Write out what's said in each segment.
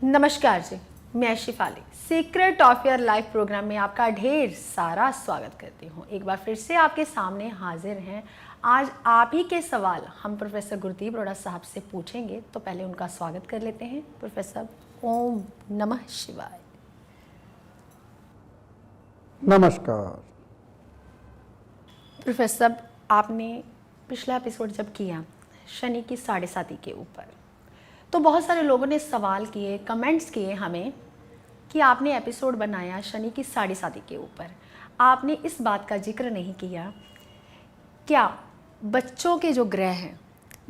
नमस्कार जी, मैं Shifali secret of your life program में आपका ढेर सारा स्वागत करती हूँ। एक बार फिर से आपके सामने हाजिर हैं। आज आप ही के सवाल हम प्रोफेसर गुरदीप अरोड़ा साहब से पूछेंगे, तो पहले उनका स्वागत कर लेते हैं। प्रोफेसर, ओम नमः शिवाय। नमस्कार। प्रोफेसर, आपने पिछला एपिसोड जब किया शनि की 7.5 के ऊपर, तो बहुत सारे लोगों ने सवाल किए, कमेंट्स किए हमें कि आपने एपिसोड बनाया शनि की 7.5 के ऊपर, आपने इस बात का जिक्र नहीं किया क्या बच्चों के जो ग्रह हैं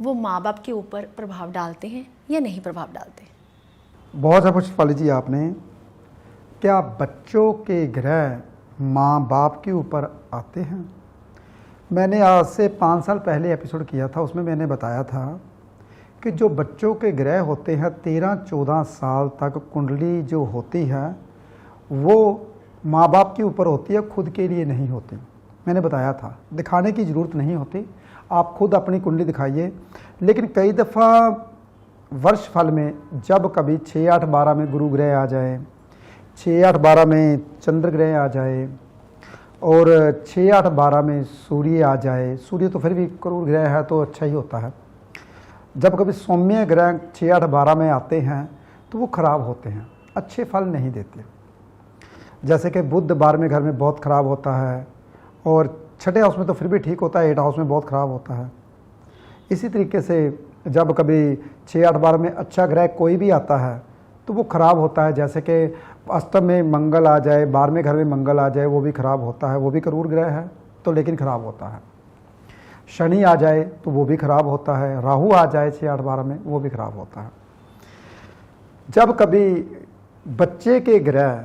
वो माँ बाप के ऊपर प्रभाव डालते हैं या नहीं प्रभाव डालते? बहुत अच्छा पूछा शिफाली जी आपने। क्या बच्चों के ग्रह माँ बाप के ऊपर आते हैं? मैंने आज से 5 साल पहले एपिसोड किया था, उसमें मैंने बताया था कि जो बच्चों के ग्रह होते हैं 13-14 साल तक कुंडली जो होती है वो माँ बाप के ऊपर होती है, खुद के लिए नहीं होती। मैंने बताया था, दिखाने की ज़रूरत नहीं होती, आप खुद अपनी कुंडली दिखाइए। लेकिन कई दफ़ा वर्ष फल में जब कभी 6-8-12 में गुरु ग्रह आ जाए, 6-8-12 में चंद्र ग्रह आ जाए और 6-8-12 में सूर्य आ जाए, सूर्य तो फिर भी क्रूर ग्रह है तो अच्छा ही होता है, जब कभी सौम्य ग्रह 6-8-12 में आते हैं तो वो ख़राब होते हैं, अच्छे फल नहीं देते। जैसे कि बुध 12वें घर में बहुत ख़राब होता है और छठे हाउस में तो फिर भी ठीक होता है, 8 हाउस में बहुत ख़राब होता है। इसी तरीके से जब कभी 6-8-12 में अच्छा ग्रह कोई भी आता है तो वो ख़राब होता है। जैसे कि अष्टम में मंगल आ जाए, 12वें घर में मंगल आ जाए, वो भी ख़राब होता है, वो भी क्रूर ग्रह है तो लेकिन ख़राब होता है। शनि आ जाए तो वो भी ख़राब होता है, राहु आ जाए 6-8-12 में वो भी ख़राब होता है। जब कभी बच्चे के ग्रह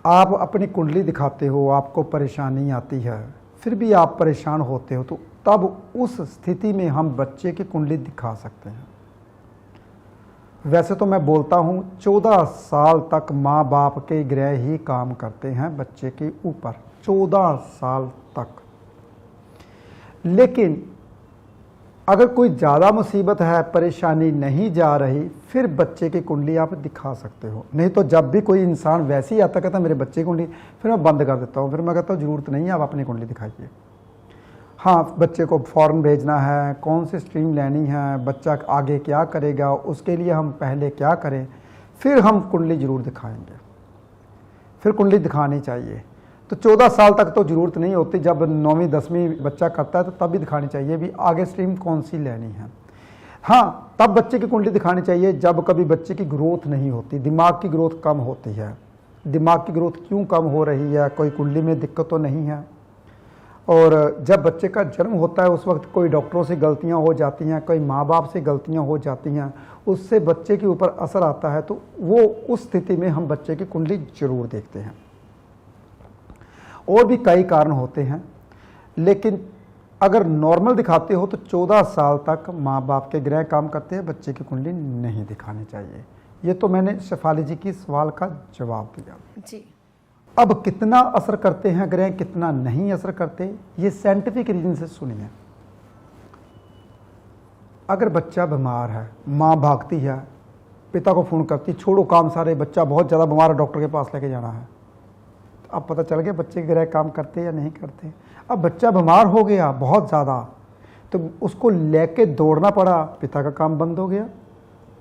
आप अपनी कुंडली दिखाते हो, आपको परेशानी आती है, फिर भी आप परेशान होते हो, तो तब उस स्थिति में हम बच्चे की कुंडली दिखा सकते हैं। वैसे तो मैं बोलता हूँ 14 साल तक माँ बाप के ग्रह ही काम करते हैं बच्चे के ऊपर, 14 साल तक। लेकिन अगर कोई ज़्यादा मुसीबत है, परेशानी नहीं जा रही, फिर बच्चे की कुंडली आप दिखा सकते हो। नहीं तो जब भी कोई इंसान वैसे ही आता कहता मेरे बच्चे की कुंडली, फिर मैं बंद कर देता हूँ, फिर मैं कहता हूँ ज़रूरत नहीं है, आप अपनी कुंडली दिखाइए। हाँ, बच्चे को फॉरेन भेजना है, कौन सी स्ट्रीम लेनी है, बच्चा आगे क्या करेगा, उसके लिए हम पहले क्या करें, फिर हम कुंडली ज़रूर दिखाएंगे। फिर कुंडली दिखानी चाहिए। तो 14 साल तक तो ज़रूरत नहीं होती, जब 9वीं 10वीं बच्चा करता है तो तब भी दिखानी चाहिए भी आगे स्ट्रीम कौन सी लेनी है। हाँ, तब बच्चे की कुंडली दिखानी चाहिए जब कभी बच्चे की ग्रोथ नहीं होती, दिमाग की ग्रोथ कम होती है। दिमाग की ग्रोथ क्यों कम हो रही है, कोई कुंडली में दिक्कत तो नहीं है। और जब बच्चे का जन्म होता है उस वक्त कोई डॉक्टरों से गलतियां हो जाती हैं, कोई माँ बाप से गलतियां हो जाती हैं, उससे बच्चे के ऊपर असर आता है, तो वो उस स्थिति में हम बच्चे की कुंडली जरूर देखते हैं। और भी कई कारण होते हैं, लेकिन अगर नॉर्मल दिखाते हो तो 14 साल तक माँ बाप के ग्रह काम करते हैं, बच्चे की कुंडली नहीं दिखानी चाहिए। ये तो मैंने शिफाली जी की सवाल का जवाब दिया जी। अब कितना असर करते हैं ग्रह, कितना नहीं असर करते, ये साइंटिफिक रीजन से सुनिए। अगर बच्चा बीमार है, माँ भागती है, पिता को फ़ोन करती, छोड़ो काम सारे, बच्चा बहुत ज़्यादा बीमार है, डॉक्टर के पास लेके जाना है। तो अब पता चल गया बच्चे के ग्रह काम करते या नहीं करते। अब बच्चा बीमार हो गया बहुत ज़्यादा, तो उसको लेके दौड़ना पड़ा, पिता का काम बंद हो गया,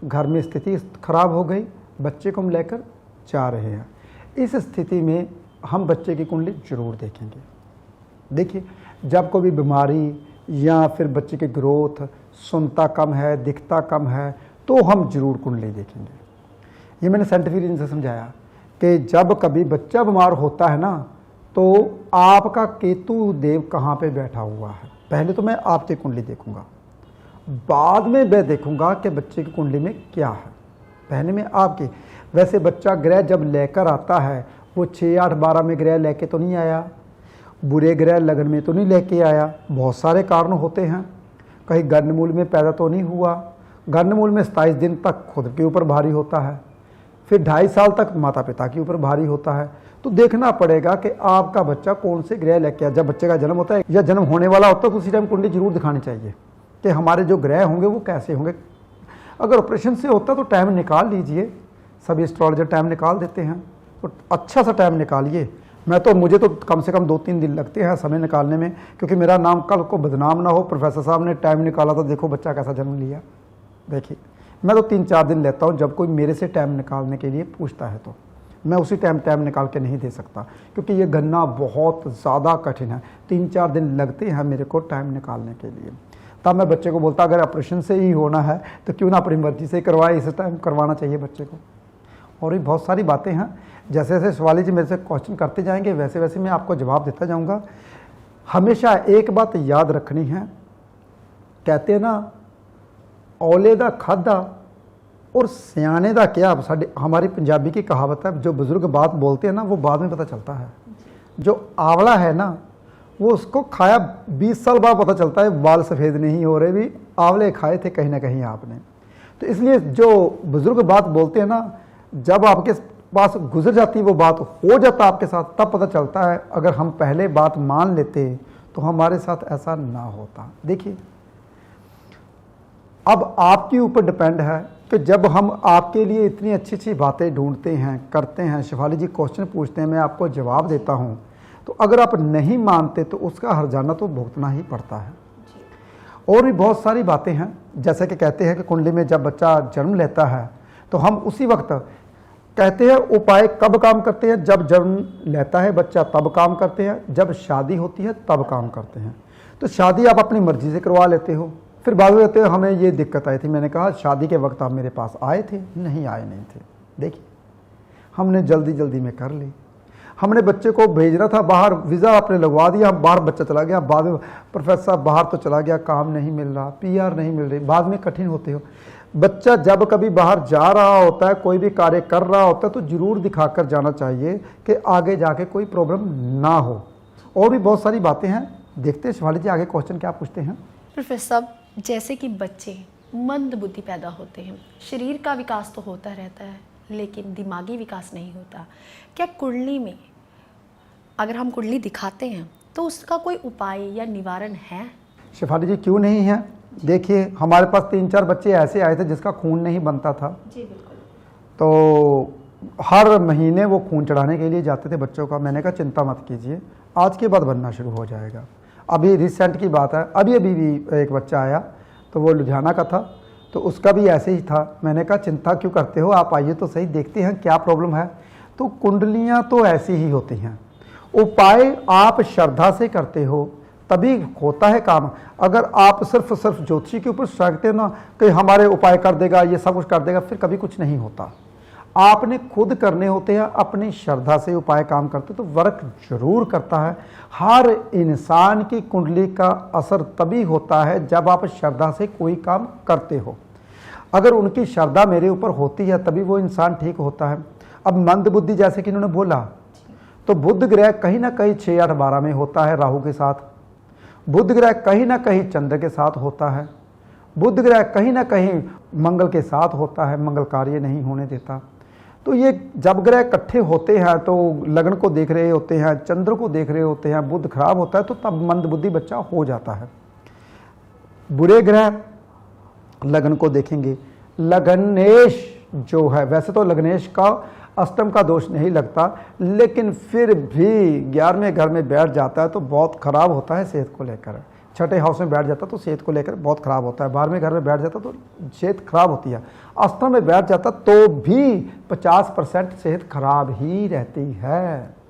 घर में स्थिति खराब हो गई, बच्चे को हम लेकर जा रहे हैं। इस स्थिति में हम बच्चे की कुंडली जरूर देखेंगे। देखिए, जब कोई बीमारी या फिर बच्चे की ग्रोथ, सुनता कम है, दिखता कम है, तो हम जरूर कुंडली देखेंगे। ये मैंने साइंटिफिक रीजन से समझाया कि जब कभी बच्चा बीमार होता है ना, तो आपका केतु देव कहाँ पे बैठा हुआ है, पहले तो मैं आपकी कुंडली देखूंगा, बाद में मैं देखूंगा कि बच्चे की कुंडली में क्या है। पहले में आपकी। वैसे बच्चा ग्रह जब लेकर आता है वो 6-8-12 में ग्रह लेके तो नहीं आया, बुरे ग्रह लगन में तो नहीं लेके आया, बहुत सारे कारण होते हैं। कहीं गर्णमूल में पैदा तो नहीं हुआ, गर्णमूल में 27 दिन तक खुद के ऊपर भारी होता है, फिर 2.5 साल तक माता पिता के ऊपर भारी होता है। तो देखना पड़ेगा कि आपका बच्चा कौन से ग्रह लेके आया। जब बच्चे का जन्म होता है या जन्म होने वाला होता है तो उसी टाइम कुंडली जरूर दिखानी चाहिए कि हमारे जो ग्रह होंगे वो कैसे होंगे। अगर ऑपरेशन से होता तो टाइम निकाल लीजिए, सभी एस्ट्रोलॉजर टाइम निकाल देते हैं, तो अच्छा सा टाइम निकालिए। मुझे तो कम से कम 2-3 दिन लगते हैं समय निकालने में, क्योंकि मेरा नाम कल को बदनाम ना हो, प्रोफेसर साहब ने टाइम निकाला तो देखो बच्चा कैसा जन्म लिया। देखिए मैं तो 3-4 दिन लेता हूँ जब कोई मेरे से टाइम निकालने के लिए पूछता है, तो मैं उसी टाइम निकाल के नहीं दे सकता, क्योंकि ये गणना बहुत ज़्यादा कठिन है। 3-4 दिन लगते हैं मेरे को टाइम निकालने के लिए। तब मैं बच्चे को बोलता अगर ऑपरेशन से ही होना है तो क्यों ना अपनी मर्जी से करवाए, इस टाइम करवाना चाहिए बच्चे को। और भी बहुत सारी बातें हैं, जैसे जैसे शिवाली जी मेरे से क्वेश्चन करते जाएंगे वैसे वैसे मैं आपको जवाब देता जाऊंगा। हमेशा एक बात याद रखनी है, कहते हैं ना औले दा खादा और सियाने दा क्या, हमारी पंजाबी की कहावत है, जो बुजुर्ग बात बोलते हैं ना वो बाद में पता चलता है। जो आंवला है ना वो उसको खाया 20 साल बाद पता चलता है बाल सफ़ेद नहीं हो रहे, भी आंवले खाए थे कहीं ना कहीं आपने। तो इसलिए जो बुजुर्ग बात बोलते हैं ना, जब आपके पास गुजर जाती वो बात, हो जाता आपके साथ, तब पता चलता है। अगर हम पहले बात मान लेते तो हमारे साथ ऐसा ना होता। देखिए अब आपके ऊपर डिपेंड है कि जब हम आपके लिए इतनी अच्छी अच्छी बातें ढूंढते हैं, करते हैं, शिफाली जी क्वेश्चन पूछते हैं, मैं आपको जवाब देता हूं, तो अगर आप नहीं मानते तो उसका हर्जाना तो भुगतना ही पड़ता है। और भी बहुत सारी बातें हैं, जैसे कि कहते हैं कि कुंडली में जब बच्चा जन्म लेता है तो हम उसी वक्त कहते हैं उपाय कब काम करते हैं, जब जन्म लेता है बच्चा तब काम करते हैं, जब शादी होती है तब काम करते हैं। तो शादी आप अपनी मर्जी से करवा लेते हो, फिर बाद में कहते हो हमें ये दिक्कत आई थी। मैंने कहा शादी के वक्त आप मेरे पास आए थे? नहीं आए नहीं थे। देखिए हमने जल्दी जल्दी में कर ली, हमने बच्चे को भेजना था बाहर, वीज़ा आपने लगवा दिया, बाहर बच्चा चला गया, बाद में प्रोफेसर साहब बाहर तो चला गया, काम नहीं मिल रहा, PR नहीं मिल रही, बाद में कठिन होते हो। बच्चा जब कभी बाहर जा रहा होता है, कोई भी कार्य कर रहा होता है, तो जरूर दिखाकर जाना चाहिए कि आगे जाके कोई प्रॉब्लम ना हो। और भी बहुत सारी बातें हैं, देखते हैं शिवाली जी आगे क्वेश्चन क्या पूछते हैं। प्रोफेसर साहब, जैसे कि बच्चे मंद बुद्धि पैदा होते हैं, शरीर का विकास तो होता रहता है लेकिन दिमागी विकास नहीं होता, क्या कुंडली में अगर हम कुंडली दिखाते हैं तो उसका कोई उपाय या निवारण है? शिफाली जी क्यों नहीं है। देखिए हमारे पास 3-4 बच्चे ऐसे आए थे जिसका खून नहीं बनता था। जी बिल्कुल। तो हर महीने वो खून चढ़ाने के लिए जाते थे बच्चों का। मैंने कहा चिंता मत कीजिए, आज के बाद बनना शुरू हो जाएगा। अभी रिसेंट की बात है, अभी भी एक बच्चा आया, तो वो लुधियाना का था, तो उसका भी ऐसे ही था। मैंने कहा चिंता क्यों करते हो, आप आइए तो सही, देखते हैं क्या प्रॉब्लम है। तो कुंडलियाँ तो ऐसी ही होती हैं, उपाय आप श्रद्धा से करते हो तभी होता है काम। अगर आप सिर्फ ज्योतिषी के ऊपर रखते हो ना कि हमारे उपाय कर देगा, ये सब कुछ कर देगा, फिर कभी कुछ नहीं होता। आपने खुद करने होते हैं, अपनी श्रद्धा से उपाय काम करते तो वर्क जरूर करता है। हर इंसान की कुंडली का असर तभी होता है जब आप श्रद्धा से कोई काम करते हो। अगर उनकी श्रद्धा मेरे ऊपर होती है तभी वो इंसान ठीक होता है। अब मंद बुद्धि जैसे कि इन्होंने बोला, तो बुध ग्रह कहीं ना कहीं 6, 8, 12 में होता है राहु के साथ। बुध ग्रह कहीं ना कहीं चंद्र के साथ होता है। बुध ग्रह कहीं ना कहीं मंगल के साथ होता है, मंगल कार्य नहीं होने देता। तो ये जब ग्रह इकट्ठे होते हैं तो लग्न को देख रहे होते हैं, चंद्र को देख रहे होते हैं, बुध खराब होता है, तो तब मंद बुद्धि बच्चा हो जाता है। बुरे ग्रह लग्न को देखेंगे, लग्नेश जो है, वैसे तो लग्नेश का अष्टम का दोष नहीं लगता, लेकिन फिर भी 11वें घर में बैठ जाता है तो बहुत खराब होता है सेहत को लेकर। छठे हाउस में बैठ जाता तो सेहत को लेकर बहुत खराब होता है। 12वें घर में बैठ जाता तो सेहत खराब होती है। अष्टम में बैठ जाता तो भी 50% सेहत खराब ही रहती है।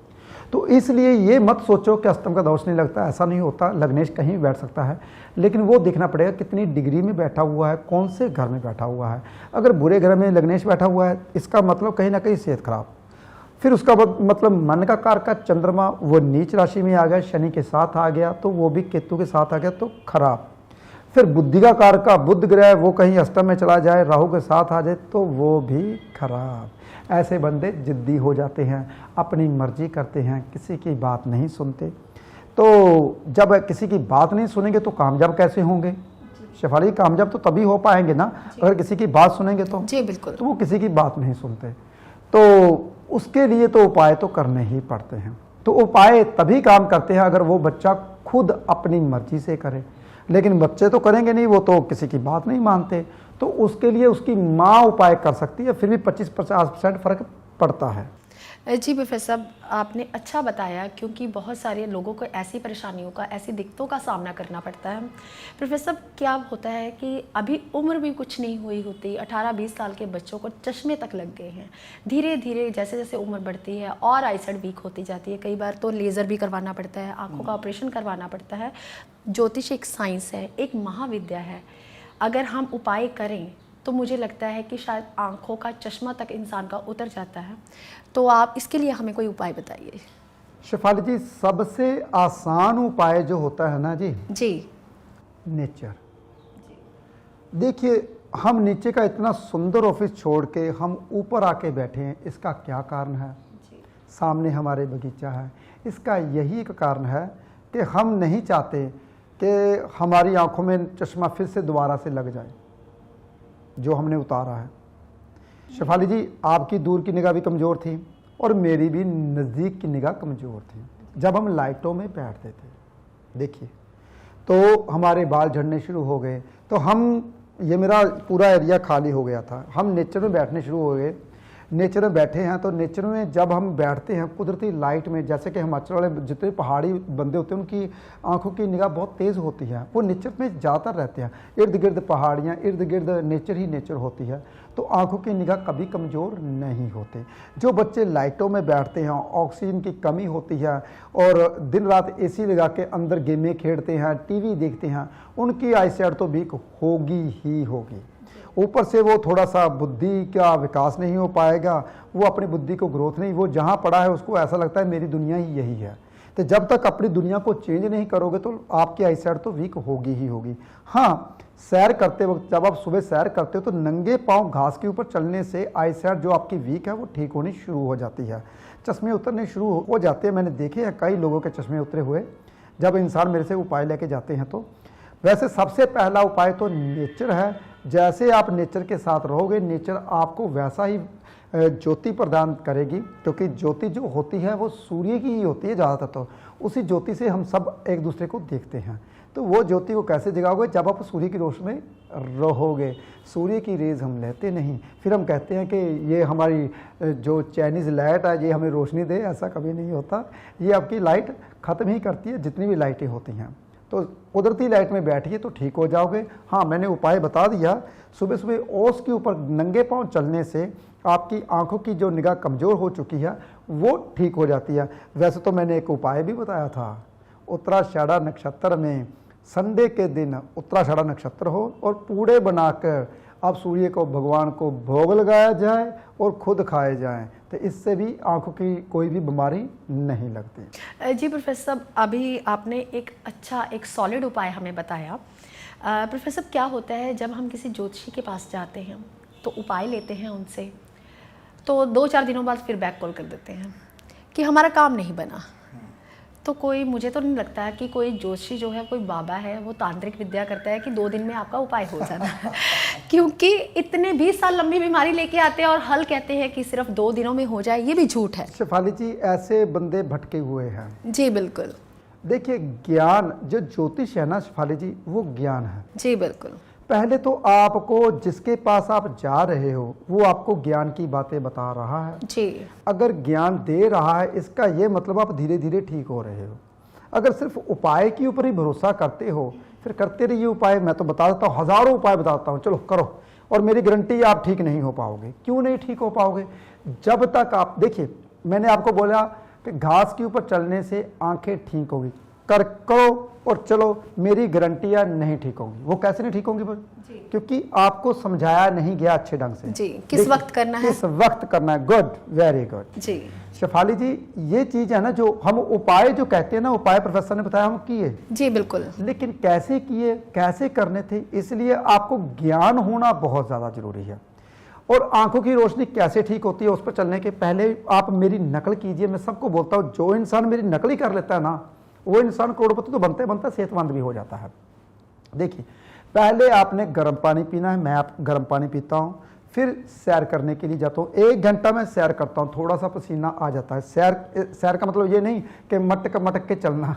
तो इसलिए ये मत सोचो कि अष्टम का दोष नहीं लगता, ऐसा नहीं होता। लग्नेश कहीं भी बैठ सकता है, लेकिन वो देखना पड़ेगा कितनी डिग्री में बैठा हुआ है, कौन से घर में बैठा हुआ है। अगर बुरे घर में लग्नेश बैठा हुआ है, इसका मतलब कहीं ना कहीं सेहत खराब। फिर उसका मतलब मन का कारक का चंद्रमा वो नीच राशि में आ गया, शनि के साथ आ गया, तो वो भी केतु के साथ आ गया, तो खराब। फिर बुद्धि का कारक का बुध ग्रह वो कहीं अष्टम में चला जाए, राहु के साथ आ जाए, तो वो भी खराब। ऐसे बंदे जिद्दी हो जाते हैं, अपनी मर्जी करते हैं, किसी की बात नहीं सुनते। तो जब किसी की बात नहीं सुनेंगे तो कामयाब कैसे होंगे? शेफाली, कामयाब तो तभी हो पाएंगे ना अगर किसी की बात सुनेंगे तो। जी बिल्कुल। तो वो किसी की बात नहीं सुनते, तो उसके लिए तो उपाय तो करने ही पड़ते हैं। तो उपाय तभी काम करते हैं अगर वो बच्चा खुद अपनी मर्जी से करे। लेकिन बच्चे तो करेंगे नहीं, वो तो किसी की बात नहीं मानते। तो उसके लिए उसकी माँ उपाय कर सकती है, फिर भी 25-50% फर्क पड़ता है। जी प्रोफेसर साहब, आपने अच्छा बताया, क्योंकि बहुत सारे लोगों को ऐसी परेशानियों का, ऐसी दिक्कतों का सामना करना पड़ता है। प्रोफेसर साहब, क्या होता है कि अभी उम्र भी कुछ नहीं हुई होती, 18-20 साल के बच्चों को चश्मे तक लग गए हैं। धीरे धीरे जैसे जैसे उम्र बढ़ती है और आईसाइट वीक होती जाती है, कई बार तो लेज़र भी करवाना पड़ता है, आँखों का ऑपरेशन करवाना पड़ता है। ज्योतिष एक साइंस है, एक महाविद्या है। अगर हम उपाय करें तो मुझे लगता है कि शायद आँखों का चश्मा तक इंसान का उतर जाता है। तो आप इसके लिए हमें कोई उपाय बताइए। शेफाली जी, सबसे आसान उपाय जो होता है ना जी, नेचर। देखिए, हम नीचे का इतना सुंदर ऑफिस छोड़ के हम ऊपर आके बैठे हैं, इसका क्या कारण है? सामने हमारे बगीचा है। इसका यही एक कारण है कि हम नहीं चाहते कि हमारी आंखों में चश्मा फिर से दोबारा से लग जाए जो हमने उतारा है। शेफाली जी, आपकी दूर की निगाह भी कमज़ोर थी और मेरी भी नज़दीक की निगाह कमज़ोर थी जब हम लाइटों में बैठते थे। देखिए, तो हमारे बाल झड़ने शुरू हो गए, तो ये मेरा पूरा एरिया खाली हो गया था। हम नेचर में बैठने शुरू हो गए। नेचर में बैठे हैं तो नेचर में जब हम बैठते हैं कुदरती लाइट में, जैसे कि हिमाचल वाले जितने पहाड़ी बंदे होते हैं उनकी आंखों की निगाह बहुत तेज़ होती है, वो नेचर में ज़्यादातर रहते हैं। इर्द गिर्द पहाड़ियाँ, इर्द गिर्द नेचर ही नेचर होती है, तो आंखों की निगाह कभी कमज़ोर नहीं होती। जो बच्चे लाइटों में बैठते हैं, ऑक्सीजन की कमी होती है और दिन रात एसी लगा के अंदर गेमें खेलते हैं, टीवी देखते हैं, उनकी आईसाइट तो वीक होगी ही होगी। ऊपर से वो थोड़ा सा बुद्धि का विकास नहीं हो पाएगा, वो अपनी बुद्धि को ग्रोथ नहीं, वो जहाँ पड़ा है उसको ऐसा लगता है मेरी दुनिया ही यही है। तो जब तक अपनी दुनिया को चेंज नहीं करोगे तो आपकी आईसाइट तो वीक होगी ही होगी। हाँ, सैर करते वक्त, जब आप सुबह सैर करते हो तो नंगे पाँव घास के ऊपर चलने से आईसाइट जो आपकी वीक है वो ठीक होनी शुरू हो जाती है, चश्मे उतरने शुरू हो जाते हैं। मैंने देखे हैं कई लोगों के चश्मे उतरे हुए जब इंसान मेरे से उपाय लेके जाते हैं। तो वैसे सबसे पहला उपाय तो नेचर है। जैसे आप नेचर के साथ रहोगे, नेचर आपको वैसा ही ज्योति प्रदान करेगी, क्योंकि ज्योति जो होती है वो सूर्य की ही होती है ज़्यादातर। तो उसी ज्योति से हम सब एक दूसरे को देखते हैं। तो वो ज्योति को कैसे जगाओगे? जब आप सूर्य की रोशनी में रहोगे। सूर्य की रेज हम लेते नहीं, फिर हम कहते हैं कि ये हमारी जो चाइनीज़ लाइट है ये हमें रोशनी दे, ऐसा कभी नहीं होता। ये आपकी लाइट ख़त्म ही करती है जितनी भी लाइटें होती हैं। तो कुदरती लाइट में बैठिए तो ठीक हो जाओगे। हाँ, मैंने उपाय बता दिया। सुबह सुबह ओस के ऊपर नंगे पांव चलने से आपकी आंखों की जो निगाह कमज़ोर हो चुकी है वो ठीक हो जाती है। वैसे तो मैंने एक उपाय भी बताया था, उत्तराषाढ़ा नक्षत्र में संडे के दिन उत्तराषाढ़ा नक्षत्र हो और पूड़े बनाकर आप सूर्य को, भगवान को भोग लगाया जाए और खुद खाए जाएं, तो इससे भी आंखों की कोई भी बीमारी नहीं लगती। जी प्रोफेसर साहब, अभी आपने एक सॉलिड उपाय हमें बताया। प्रोफेसर साहब, क्या होता है जब हम किसी ज्योतिषी के पास जाते हैं तो उपाय लेते हैं उनसे, तो 2-4 दिनों बाद फिर बैक कॉल कर देते हैं कि हमारा काम नहीं बना। तो मुझे तो नहीं लगता है कि कोई ज्योतिषी जो है, कोई बाबा है, वो तांत्रिक विद्या करता है कि 2 दिन में आपका उपाय हो जाना है। क्योंकि इतने 20 साल लंबी बीमारी लेके आते हैं और हल कहते हैं कि सिर्फ 2 दिनों में हो जाए, ये भी झूठ है। शेफाली जी, ऐसे बंदे भटके हुए हैं। जी बिल्कुल। देखिए, ज्ञान जो ज्योतिष है ना शेफाली जी, वो ज्ञान है। जी बिल्कुल। पहले तो आपको जिसके पास आप जा रहे हो वो आपको ज्ञान की बातें बता रहा है। जी। अगर ज्ञान दे रहा है इसका ये मतलब आप धीरे धीरे ठीक हो रहे हो। अगर सिर्फ उपाय के ऊपर ही भरोसा करते हो, फिर करते रहिए उपाय। मैं तो बता देता हूँ, हज़ारों उपाय बताता हूँ, चलो करो, और मेरी गारंटी आप ठीक नहीं हो पाओगे। क्यों नहीं ठीक हो पाओगे? जब तक आप, देखिए मैंने आपको बोला कि घास के ऊपर चलने से आंखें ठीक होगी, करो और चलो, मेरी गारंटियां नहीं ठीक होंगी। वो कैसे नहीं ठीक होंगी? क्योंकि आपको समझाया नहीं गया अच्छे ढंग से। जी, किस वक्त करना है, किस वक्त करना है। Good, very good. जी शेफाली जी, ये चीज है ना जो हम उपाय जो कहते हैं ना, उपाय प्रोफेसर ने बताया हम किए। जी बिल्कुल। लेकिन कैसे किए, कैसे करने थे, इसलिए आपको ज्ञान होना बहुत ज्यादा जरूरी है। और आंखों की रोशनी कैसे ठीक होती है, उस पर चलने के पहले आप मेरी नकल कीजिए। मैं सबको बोलता हूँ, जो इंसान मेरी नकल ही कर लेता है ना, वो इंसान करोड़पति तो बनते बनता सेहतमंद भी हो जाता है। देखिए, पहले आपने गर्म पानी पीना है। मैं गर्म पानी पीता हूँ, फिर सैर करने के लिए जाता हूँ। 1 घंटा मैं सैर करता हूँ, थोड़ा सा पसीना आ जाता है। सैर का मतलब ये नहीं कि मटक के चलना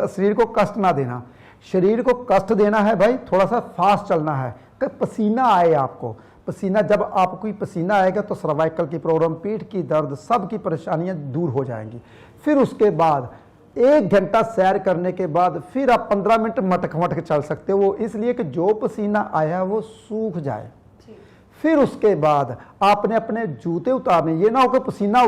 शरीर को कष्ट ना देना। शरीर को कष्ट देना है भाई, थोड़ा सा फास्ट चलना है, कि पसीना आए आपको। पसीना जब आपको कोई पसीना आएगा तो सर्वाइकल की प्रॉब्लम, पीठ की दर्द, सब की परेशानियां दूर हो जाएंगी। फिर उसके बाद 1 घंटा सैर करने के बाद फिर आप 15 मिनट मटक मटक चल सकते हो, वो इसलिए कि जो पसीना आया वो सूख जाए। फिर उसके बाद आपने अपने जूते उतारने, ये ना हो कि पसीना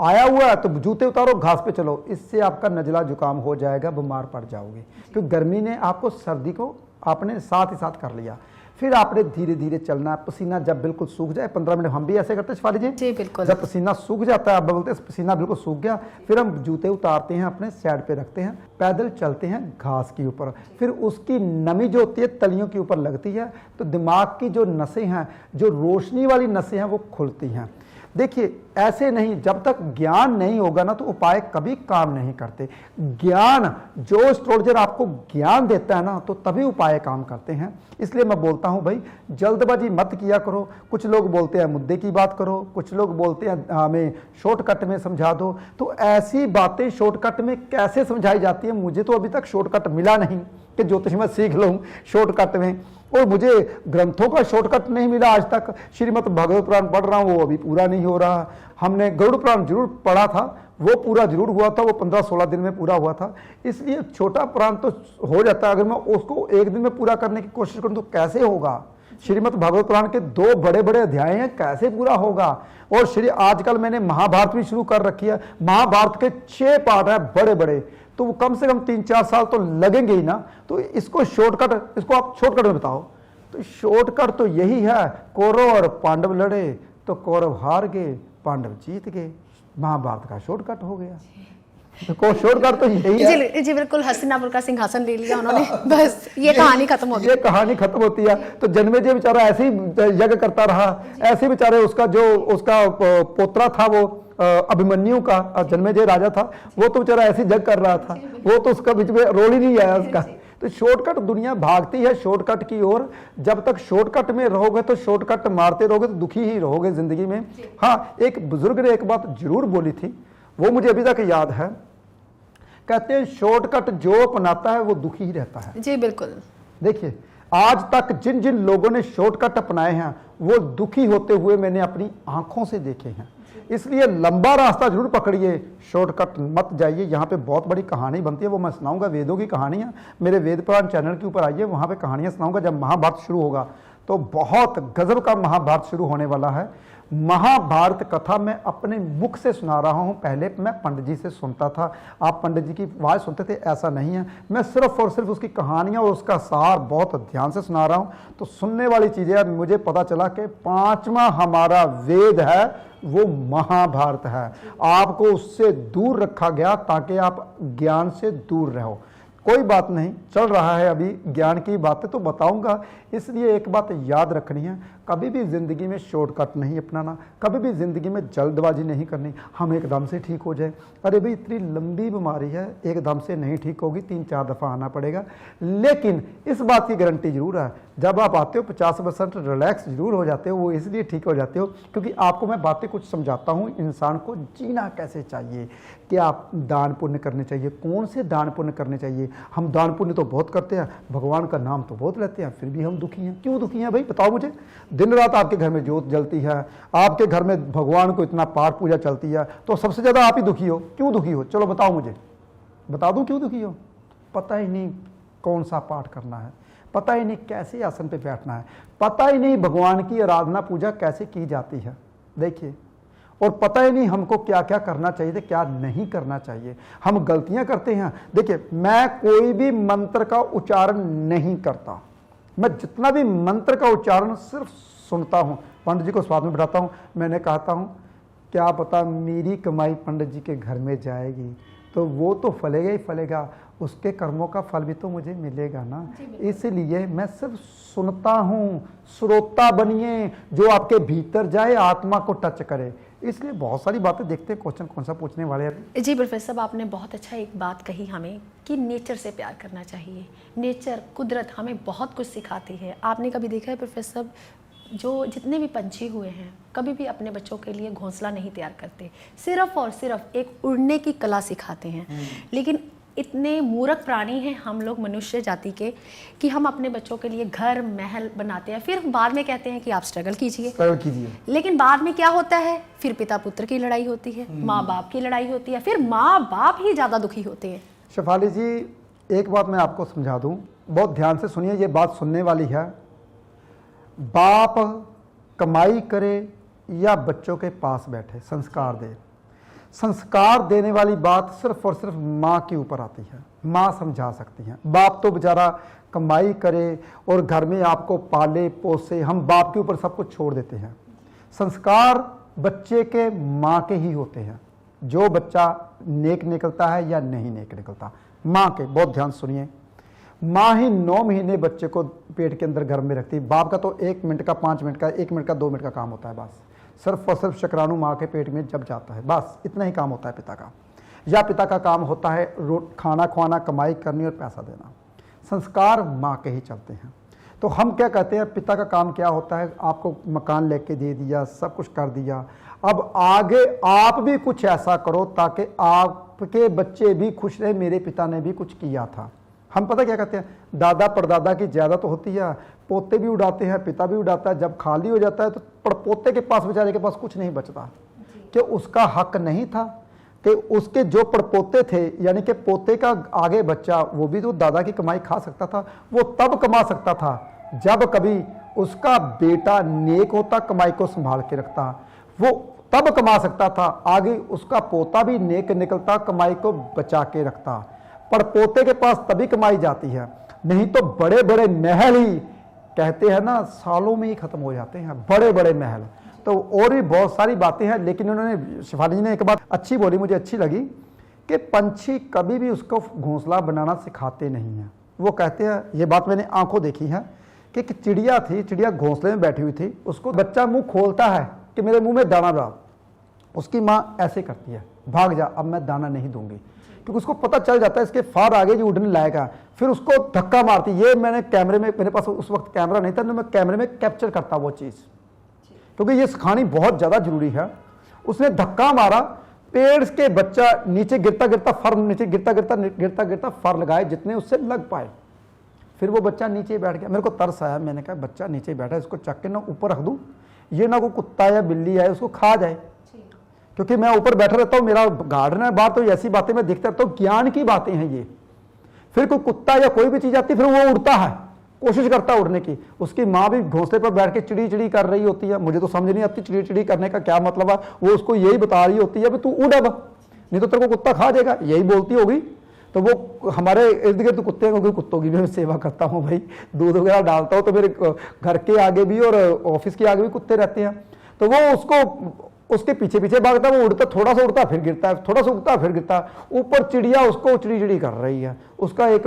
आया हुआ है तो जूते उतारो घास पे चलो, इससे आपका नजला जुकाम हो जाएगा, बीमार पड़ जाओगे, क्योंकि गर्मी ने आपको सर्दी को आपने साथ ही साथ कर लिया। फिर आपने धीरे धीरे चलना, पसीना जब बिल्कुल सूख जाए, 15 मिनट हम भी ऐसे करते हैं शिफाली जी, बिल्कुल। जब पसीना सूख जाता है, आप बोलते हैं पसीना बिल्कुल सूख गया, फिर हम जूते उतारते हैं, अपने साइड पे रखते हैं, पैदल चलते हैं घास के ऊपर। फिर उसकी नमी जो होती है तलियों के ऊपर लगती है, तो दिमाग की जो नसें हैं, जो रोशनी वाली नसें हैं, वो खुलती हैं। देखिए ऐसे नहीं, जब तक ज्ञान नहीं होगा ना तो उपाय कभी काम नहीं करते। ज्ञान, जो एस्ट्रोलॉजर आपको ज्ञान देता है ना, तो तभी उपाय काम करते हैं। इसलिए मैं बोलता हूं भाई, जल्दबाजी मत किया करो। कुछ लोग बोलते हैं मुद्दे की बात करो, कुछ लोग बोलते हैं हमें शॉर्टकट में समझा दो। तो ऐसी बातें शॉर्टकट में कैसे समझाई जाती है? मुझे तो अभी तक शॉर्टकट मिला नहीं कि ज्योतिष में सीख लूं शॉर्टकट में, और मुझे ग्रंथों का शॉर्टकट नहीं मिला आज तक। श्रीमद् भागवत पुराण पढ़ रहा हूँ, वो अभी पूरा नहीं हो रहा। हमने गरुड़ पुराण जरूर पढ़ा था, वो पूरा जरूर हुआ था, वो 15-16 दिन में पूरा हुआ था। इसलिए छोटा पुराण तो हो जाता है, अगर मैं उसको एक दिन में पूरा करने की कोशिश करूँ तो कैसे होगा? श्रीमद् भागवत पुराण के 2 बड़े बड़े अध्याय हैं, कैसे पूरा होगा? और आजकल मैंने महाभारत भी शुरू कर रखी है, महाभारत के 6 पार्ट है बड़े बड़े, तो वो कम से कम 3-4 साल तो लगेंगे ही ना। तो इसको शॉर्टकट, इसको आप शॉर्टकट में बताओ। तो शॉर्टकट तो यही है, कौरव और पांडव लड़े तो कौरव हार गए, पांडव जीत गए, महाभारत का शॉर्टकट हो गया। तो शॉर्टकट तो यही है। जी बिल्कुल, हस्तिनापुर का सिंहासन ले लिया उन्होंने, बस ये कहानी खत्म हो गई। ये कहानी खत्म होती है। तो जन्मेजय बेचारा ऐसे ही यज्ञ करता रहा, ऐसे बेचारे उसका पोतरा था वो अभिमन्यु का, जन्मेजय राजा था, वो तो बेचारा ऐसे जग कर रहा था, वो तो उसका बीच में रोल ही नहीं आया उसका। तो शॉर्टकट, दुनिया भागती है शॉर्टकट की ओर। जब तक शॉर्टकट में रहोगे तो शॉर्टकट मारते रहोगे तो दुखी ही रहोगे जिंदगी में। हाँ, एक बुजुर्ग ने एक बात जरूर बोली थी, वो मुझे अभी तक याद है। कहते हैं शॉर्टकट जो अपनाता है वो दुखी ही रहता है। जी बिल्कुल। देखिए आज तक जिन जिन लोगों ने शॉर्टकट अपनाए हैं वो दुखी होते हुए मैंने अपनी आंखों से देखे हैं। इसलिए लंबा रास्ता जरूर पकड़िए, शॉर्टकट मत जाइए। यहाँ पे बहुत बड़ी कहानी बनती है, वो मैं सुनाऊंगा, वेदों की कहानियाँ। मेरे वेद पुराण चैनल के ऊपर आइए, वहाँ पे कहानियाँ सुनाऊंगा। जब महाभारत शुरू होगा तो बहुत गजब का महाभारत शुरू होने वाला है। महाभारत कथा मैं अपने मुख से सुना रहा हूं, पहले मैं पंडित जी से सुनता था, आप पंडित जी की आवाज़ सुनते थे, ऐसा नहीं है। मैं सिर्फ और सिर्फ उसकी कहानियां और उसका सार बहुत ध्यान से सुना रहा हूं। तो सुनने वाली चीज़ें, मुझे पता चला कि 5वां हमारा वेद है वो महाभारत है। आपको उससे दूर रखा गया ताकि आप ज्ञान से दूर रहो। कोई बात नहीं, चल रहा है अभी ज्ञान की बातें तो बताऊंगा। इसलिए एक बात याद रखनी है, कभी भी ज़िंदगी में शॉर्टकट नहीं अपनाना, कभी भी ज़िंदगी में जल्दबाजी नहीं करनी, हम एकदम से ठीक हो जाए। अरे भाई इतनी लंबी बीमारी है, एकदम से नहीं ठीक होगी, 3-4 दफ़ा आना पड़ेगा। लेकिन इस बात की गारंटी जरूर है, जब आप आते हो 50% रिलैक्स जरूर हो जाते हो। वो इसलिए ठीक हो जाते हो क्योंकि आपको मैं बातें कुछ समझाता हूँ, इंसान को जीना कैसे चाहिए, क्या दान पुण्य करने चाहिए, कौन से दान पुण्य करने चाहिए। हम दान पुण्य तो बहुत करते हैं, भगवान का नाम तो बहुत लेते हैं, फिर भी हम दुखी हैं। क्यों दुखी हैं भाई, बताओ मुझे। दिन रात आपके घर में ज्योत जलती है, आपके घर में भगवान को इतना पाठ पूजा चलती है, तो सबसे ज़्यादा आप ही दुखी हो। क्यों दुखी हो, चलो बताओ मुझे, बता दूं क्यों दुखी हो। पता ही नहीं कौन सा पाठ करना है, पता ही नहीं कैसे आसन पे बैठना है, पता ही नहीं भगवान की आराधना पूजा कैसे की जाती है। देखिए, और पता ही नहीं हमको क्या क्या करना चाहिए, क्या नहीं करना चाहिए। हम गलतियां करते हैं। देखिए, मैं कोई भी मंत्र का उच्चारण नहीं करता, मैं जितना भी मंत्र का उच्चारण सिर्फ सुनता हूं। पंडित जी को स्वाद में बिठाता हूं, मैंने कहता हूं क्या पता मेरी कमाई पंडित जी के घर में जाएगी, तो वो तो फलेगा ही फलेगा, उसके कर्मों का फल भी तो मुझे मिलेगा ना। इसलिए मैं सिर्फ सुनता हूँ। श्रोता बनिए, जो आपके भीतर जाए, आत्मा को टच करे। इसलिए बहुत सारी बातें देखते हैं, क्वेश्चन कौन सा पूछने वाले हैं। जी प्रोफेसर साहब, आपने बहुत अच्छा एक बात कही हमें कि नेचर से प्यार करना चाहिए। नेचर, कुदरत हमें बहुत कुछ सिखाती है। आपने कभी देखा है प्रोफेसर साहब, जो जितने भी पंछी हुए हैं कभी भी अपने बच्चों के लिए घोंसला नहीं तैयार करते, सिर्फ और सिर्फ एक उड़ने की कला सिखाते हैं। लेकिन इतने मूर्ख प्राणी हैं हम लोग मनुष्य जाति के कि हम अपने बच्चों के लिए घर महल बनाते हैं, फिर बाद में कहते हैं कि आप स्ट्रगल कीजिए। लेकिन बाद में क्या होता है, फिर पिता पुत्र की लड़ाई होती है, माँ बाप की लड़ाई होती है, फिर माँ बाप ही ज़्यादा दुखी होते हैं। शेफाली जी, एक बात मैं आपको समझा दूं, बहुत ध्यान से सुनिए, ये बात सुनने वाली है। बाप कमाई करे या बच्चों के पास बैठे संस्कार दे, संस्कार देने वाली बात सिर्फ और सिर्फ माँ के ऊपर आती है। माँ समझा सकती है। बाप तो बेचारा कमाई करे और घर में आपको पाले पोसे, हम बाप के ऊपर सब कुछ छोड़ देते हैं। संस्कार बच्चे के माँ के ही होते हैं। जो बच्चा नेक निकलता है या नहीं नेक निकलता, माँ के। बहुत ध्यान सुनिए, माँ ही 9 महीने बच्चे को पेट के अंदर गर्भ में रखती है। बाप का तो 1 मिनट का, 5 मिनट का, 1 मिनट का, 2 मिनट का काम होता है बस। सिर्फ और सिर्फ शुक्राणु माँ के पेट में जब जाता है, बस इतना ही काम होता है पिता का। या पिता का काम होता है खाना खवाना, कमाई करनी और पैसा देना। संस्कार माँ के ही चलते हैं। तो हम क्या कहते हैं, पिता का काम क्या होता है, आपको मकान लेके दे दिया, सब कुछ कर दिया, अब आगे आप भी कुछ ऐसा करो ताकि आपके बच्चे भी खुश रहे, मेरे पिता ने भी कुछ किया था। हम पता क्या कहते हैं, दादा परदादा की ज़्यादा तो होती है, पोते भी उड़ाते हैं, पिता भी उड़ाता है। जब खाली हो जाता है तो पड़पोते के पास, बेचारे के पास कुछ नहीं बचता। कि उसका हक नहीं था कि उसके जो पड़पोते थे, यानी कि पोते का आगे बच्चा, वो भी तो दादा की कमाई खा सकता था। वो तब कमा सकता था जब कभी उसका बेटा नेक होता, कमाई को संभाल के रखता, वो तब कमा सकता था। आगे उसका पोता भी नेक निकलता, कमाई को बचा के रखता। पर पोते के पास तभी कमाई जाती है, नहीं तो बड़े बड़े महल ही, कहते हैं ना, सालों में ही खत्म हो जाते हैं बड़े बड़े महल। तो और भी बहुत सारी बातें हैं, लेकिन उन्होंने, शेफाली जी ने एक बात अच्छी बोली, मुझे अच्छी लगी, कि पंछी कभी भी उसको घोंसला बनाना सिखाते नहीं हैं। वो कहते हैं, ये बात मैंने आंखों देखी है, कि एक चिड़िया थी, चिड़िया घोंसले में बैठी हुई थी, उसको बच्चा मुंह खोलता है कि मेरे मुंह में दाना डाल। उसकी माँ ऐसे करती है, भाग जा, अब मैं दाना नहीं दूंगी, क्योंकि उसको पता चल जाता है इसके फार आगे जो उड़ने लायक है। फिर उसको धक्का मारती। ये मैंने कैमरे में, मेरे पास उस वक्त कैमरा नहीं था, तो मैं कैमरे में कैप्चर करता वो चीज़, क्योंकि ये सिखानी बहुत ज़्यादा जरूरी है। उसने धक्का मारा, पेड़ के बच्चा नीचे गिरता गिरता फर, नीचे गिरता गिरता गिरता गिरता फर लगाए जितने उससे लग पाए। फिर वो बच्चा नीचे बैठ गया। मेरे को तरस आया, मैंने कहा बच्चा नीचे बैठा है, इसको चक के ना ऊपर रख दूँ, ये ना कोई कुत्ता या बिल्ली आए उसको खा जाए, क्योंकि मैं ऊपर बैठा रहता हूँ, मेरा गार्डन है बाहर, तो ऐसी बातें मैं देखता रहता हूँ, ज्ञान की बातें हैं ये। फिर कोई कुत्ता या कोई भी चीज़ आती, फिर वो उड़ता है, कोशिश करता है उड़ने की। उसकी माँ भी घोंसले पर बैठ के चिड़ी चिड़ी कर रही होती है। मुझे तो समझ नहीं आती चिड़ी चिड़ी करने का क्या मतलब है। वो उसको यही बता रही होती है, तू उड़ अब, नहीं तो तेरे को कुत्ता खा जाएगा, यही बोलती होगी। तो वो हमारे इर्द गिर्द कुत्ते हैं, क्योंकि कुत्तों की भी मैं सेवा करता हूँ भाई, दूध वगैरह डालता हूँ, तो मेरे घर के आगे भी और ऑफिस के आगे भी कुत्ते रहते हैं। तो वो उसको, उसके पीछे पीछे भागता है, वो उड़ता, थोड़ा सा उड़ता फिर गिरता है, थोड़ा सा उड़ता फिर गिरता है। ऊपर चिड़िया उसको चिड़ी चिड़ी कर रही है। उसका एक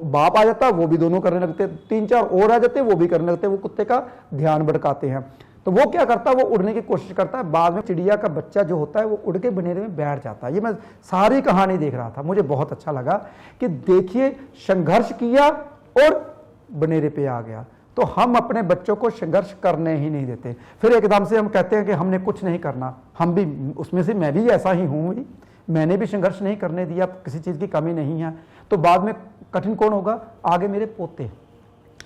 बाप आ जाता है, वो भी दोनों करने लगते, 3-4 और आ जाते, वो भी करने लगते, वो कुत्ते का ध्यान भटकाते हैं। तो वो क्या करता है, वो उड़ने की कोशिश करता है। बाद में चिड़िया का बच्चा जो होता है वो उड़ के बनेरे में बैठ जाता है। ये मैं सारी कहानी देख रहा था, मुझे बहुत अच्छा लगा कि देखिए, संघर्ष किया और बनेरे पे आ गया। तो हम अपने बच्चों को संघर्ष करने ही नहीं देते। फिर एकदम से हम कहते हैं कि हमने कुछ नहीं करना। हम भी उसमें से, मैं भी ऐसा ही हूँ, मैंने भी संघर्ष नहीं करने दिया, किसी चीज़ की कमी नहीं है। तो बाद में कठिन कौन होगा, आगे मेरे पोते,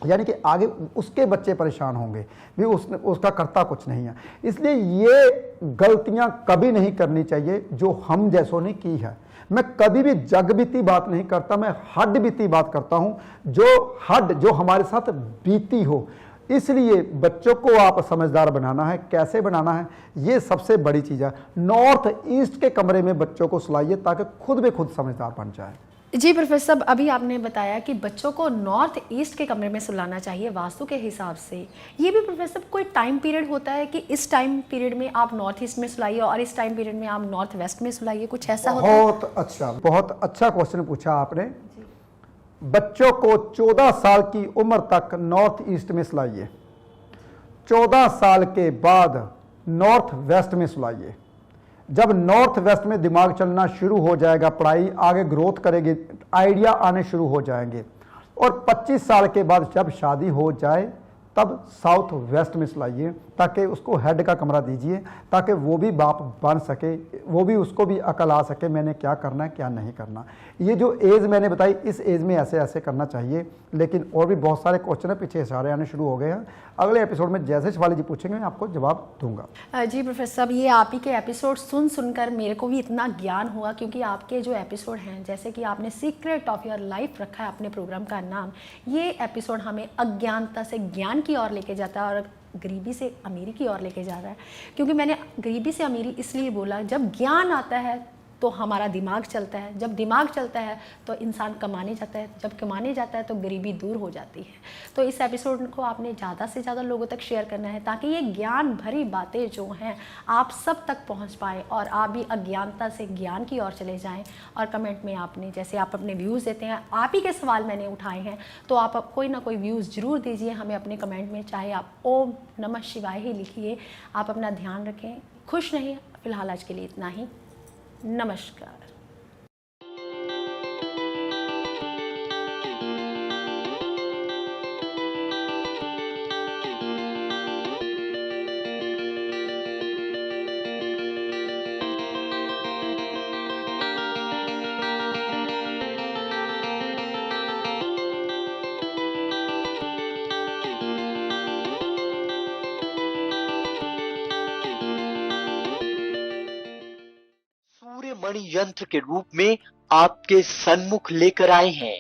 यानी कि आगे उसके बच्चे परेशान होंगे भी, उसका करता कुछ नहीं है। इसलिए ये गलतियां कभी नहीं करनी चाहिए जो हम जैसों ने की है। मैं कभी भी जग बीती बात नहीं करता, मैं हड बीती बात करता हूं, जो हमारे साथ बीती हो। इसलिए बच्चों को आप समझदार बनाना है, कैसे बनाना है, ये सबसे बड़ी चीज़ है। नॉर्थ ईस्ट के कमरे में बच्चों को सुलाइए ताकि खुद ब खुद समझदार बन जाए। जी प्रोफेसर साहब, अभी आपने बताया कि बच्चों को नॉर्थ ईस्ट के कमरे में सुलाना चाहिए वास्तु के हिसाब से। ये भी प्रोफेसर साहब कोई टाइम पीरियड होता है कि इस टाइम पीरियड में आप नॉर्थ ईस्ट में सुलाइए और इस टाइम पीरियड में आप नॉर्थ वेस्ट में सुलाइए, कुछ ऐसा होता है? बहुत अच्छा क्वेश्चन पूछा आपने। बच्चों को 14 साल की उम्र तक नॉर्थ ईस्ट में सुलाइए, 14 साल के बाद नॉर्थ वेस्ट में सुलाइए। जब नॉर्थ वेस्ट में दिमाग चलना शुरू हो जाएगा, पढ़ाई आगे ग्रोथ करेगी, आइडिया आने शुरू हो जाएंगे, और 25 साल के बाद जब शादी हो जाए तब साउथ वेस्ट में सुलाइए, ताकि उसको हेड का कमरा दीजिए, ताकि वो भी बाप बन सके, वो भी उसको भी अकल आ सके मैंने क्या करना है क्या नहीं करना। ये जो एज मैंने बताई, इस एज में ऐसे ऐसे करना चाहिए। लेकिन और भी बहुत सारे क्वेश्चन है, पीछे इशारे आने शुरू हो गए हैं। अगले एपिसोड में जैसे शिवाली जी पूछेंगे मैं आपको जवाब दूंगा। जी प्रोफेसर साहब, ये आप ही के एपिसोड सुन सुनकर मेरे को भी इतना ज्ञान हुआ, क्योंकि आपके जो एपिसोड हैं, जैसे कि आपने सीक्रेट ऑफ योर लाइफ रखा है अपने प्रोग्राम का नाम, ये एपिसोड हमें अज्ञानता से ज्ञान की ओर लेके जाता है और गरीबी से अमीरी की ओर लेके जा रहा है। क्योंकि मैंने गरीबी से अमीरी इसलिए बोला, जब ज्ञान आता है तो हमारा दिमाग चलता है, जब दिमाग चलता है तो इंसान कमाने जाता है, जब कमाने जाता है तो गरीबी दूर हो जाती है। तो इस एपिसोड को आपने ज़्यादा से ज़्यादा लोगों तक शेयर करना है, ताकि ये ज्ञान भरी बातें जो हैं आप सब तक पहुंच पाए और आप भी अज्ञानता से ज्ञान की ओर चले जाएं। और कमेंट में आपने, जैसे आप अपने व्यूज़ देते हैं, आप ही के सवाल मैंने उठाए हैं, तो आप कोई ना कोई व्यूज़ ज़रूर दीजिए हमें अपने कमेंट में, चाहे आप ओम नमः शिवाय ही लिखिए। आप अपना ध्यान रखें, खुश रहिए। फिलहाल आज के लिए इतना ही। नमस्कार। सूर्य मणि यंत्र के रूप में आपके सन्मुख लेकर आए हैं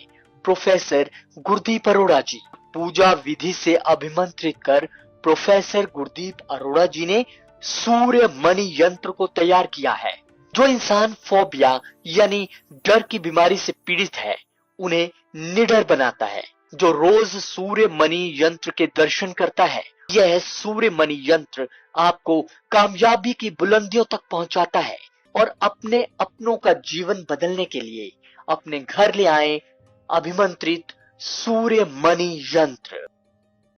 प्रोफेसर गुरदीप अरोड़ा जी। पूजा विधि से अभिमंत्रित कर प्रोफेसर गुरदीप अरोड़ा जी ने सूर्य मणि यंत्र को तैयार किया है। जो इंसान फोबिया यानी डर की बीमारी से पीड़ित है, उन्हें निडर बनाता है। जो रोज सूर्य मणि यंत्र के दर्शन करता है, यह सूर्य मणि यंत्र आपको कामयाबी की बुलंदियों तक पहुंचाता है। और अपने अपनों का जीवन बदलने के लिए अपने घर ले आए अभिमंत्रित सूर्य मणि यंत्र।